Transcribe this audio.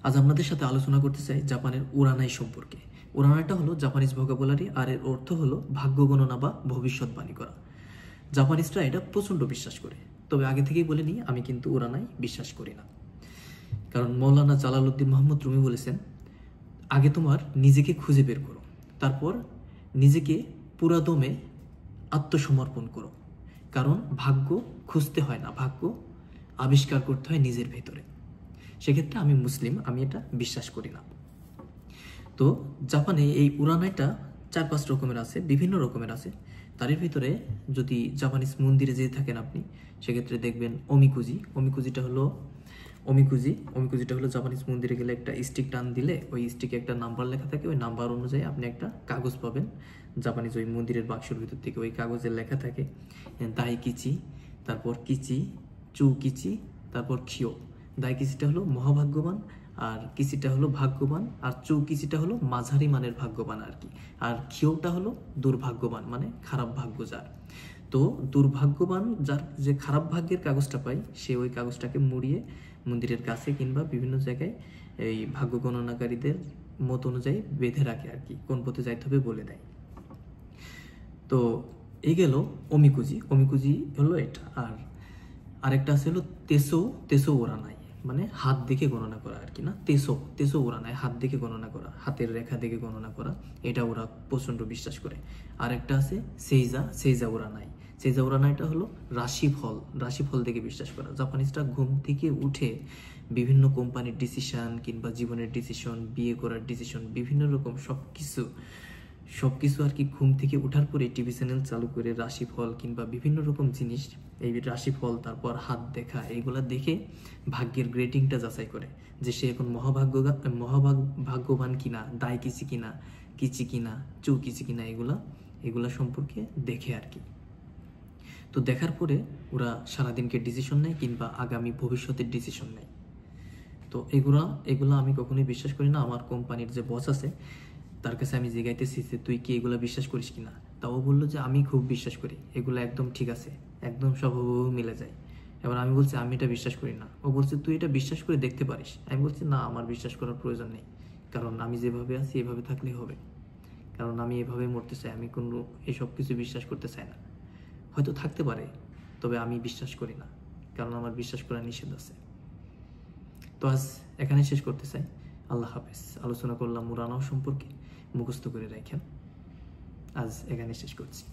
আজ আপনাদের সাথে আলোচনা করতে চাই জাপানের উরানাই সম্পর্কে। উরানাইটা হলো জাপানিজ ভোকাবুলারি, আর এর অর্থ হলো ভাগ্য গণনা বা ভবিষ্যৎবাণী করা। জাপানিজরা এটা প্রচণ্ড বিশ্বাস করে। তবে আগে থেকেই বলে নিই, আমি কিন্তু উরানাই বিশ্বাস করি না। কারণ মৌলানা জালালউদ্দিন মোহাম্মদ রুমি বলেছেন, আগে তোমার নিজেকে খুঁজে বের করো, তারপর নিজেকে পুরাদমে আত্মসমর্পণ করো। কারণ ভাগ্য খুঁজতে হয় না, ভাগ্য আবিষ্কার করতে হয় নিজের ভেতরে। সেক্ষেত্রে আমি মুসলিম, আমি এটা বিশ্বাস করি না। তো জাপানে এই উরানাইটা 4-5 রকমের আছে, বিভিন্ন রকমের আছে। তার ভিতরে যদি জাপানিজ মন্দিরে যেয়ে থাকেন আপনি, সেক্ষেত্রে দেখবেন অমিকুজিটা হলো জাপানিজ মন্দিরে গেলে একটা স্টিক টান দিলে ওই স্টিকে একটা নাম্বার লেখা থাকে, ওই নাম্বার অনুযায়ী আপনি একটা কাগজ পাবেন জাপানিজ ওই মন্দিরের বাক্সের ভিতর থেকে। ওই কাগজে লেখা থাকে দাইকিচি, তারপর কিচি, চুকিচি, তারপর খিও। দাইকিচিটা হলো মহাভাগ্যবান, আর কিচিটা হলো ভাগ্যবান, আর চৌকিচিটা হলো মাঝারি মানের ভাগ্যবান আর কি। আর খিওটা হলো দুর্ভাগ্যবান, মানে খারাপ ভাগ্য যার। তো দুর্ভাগ্যবান যার, যে খারাপ ভাগ্যের কাগজটা পায়, সে ওই কাগজটাকে মুড়িয়ে মন্দিরের কাছে কিংবা বিভিন্ন জায়গায় এই ভাগ্য গণনাকারীদের মত অনুযায়ী বেঁধে রাখে আর কি, কোন পথে যাইতে হবে বলে দেয়। তো এই গেল অমিকুজি হলো এটা। আর আরেকটা আছে হলো তেসো উরানাই, মানে হাত দেখে গণনা করা আর কি। না, তেসো উরানাই, হাত দেখে গণনা করা, হাতের রেখা দেখে গণনা করা, এটা ওরা প্রচন্ড বিশ্বাস করে। আর একটা আছে সেইজা উরানাইটা হলো রাশিফল দেখে বিশ্বাস করা। জাপানিজরা ঘুম থেকে উঠে বিভিন্ন কোম্পানির ডিসিশন কিংবা জীবনের ডিসিশন, বিয়ে করার ডিসিশন, বিভিন্ন রকম সবকিছু আর কি, ঘুম থেকে ওঠার পরে টিভি চ্যানেল চালু করে রাশিফল কিংবা বিভিন্ন রকম জিনিস, এই রাশিফল, তারপর হাত দেখা, এইগুলা দেখে ভাগ্যের গ্রেডিংটা যাচাই করে যে সে এখন মহাভাগ্যবান কিনা, দাইকিচি কিনা, কিচি কিনা, চৌকিচি কিনা, এগুলা সম্পর্কে দেখে আর কি। তো দেখার পরে ওরা সারাদিনকে ডিসিশন নেয় কিংবা আগামী ভবিষ্যতের ডিসিশন নেয়। তো এগুলা আমি কখনোই বিশ্বাস করি না। আমার কোম্পানির যে বস আছে, তার কাছে আমি জিজ্ঞাইতেছি যে তুই কি এগুলা বিশ্বাস করিস কিনা, তাও বললো যে আমি খুব বিশ্বাস করি, এগুলো একদম ঠিক আছে, একদম সব মিলে যায়। এবার আমি বলছি আমি এটা বিশ্বাস করি না। ও বলছে তুই এটা বিশ্বাস করে দেখতে পারিস। আমি বলছি না, আমার বিশ্বাস করার প্রয়োজন নেই, কারণ আমি যেভাবে আছি এভাবে থাকলেই হবে, কারণ আমি এভাবে মরতে চাই, আমি কোনো এসব কিছু বিশ্বাস করতে চাই না। হয়তো থাকতে পারে, তবে আমি বিশ্বাস করি না, কারণ আমার বিশ্বাস করা নিষেধ আছে। তো আজ এখানে শেষ করতে চাই। আল্লাহ হাফেজ। আলোচনা করলাম উরানাও সম্পর্কে, মুখস্থ করে রাখেন। আজ এখানে শেষ করছি।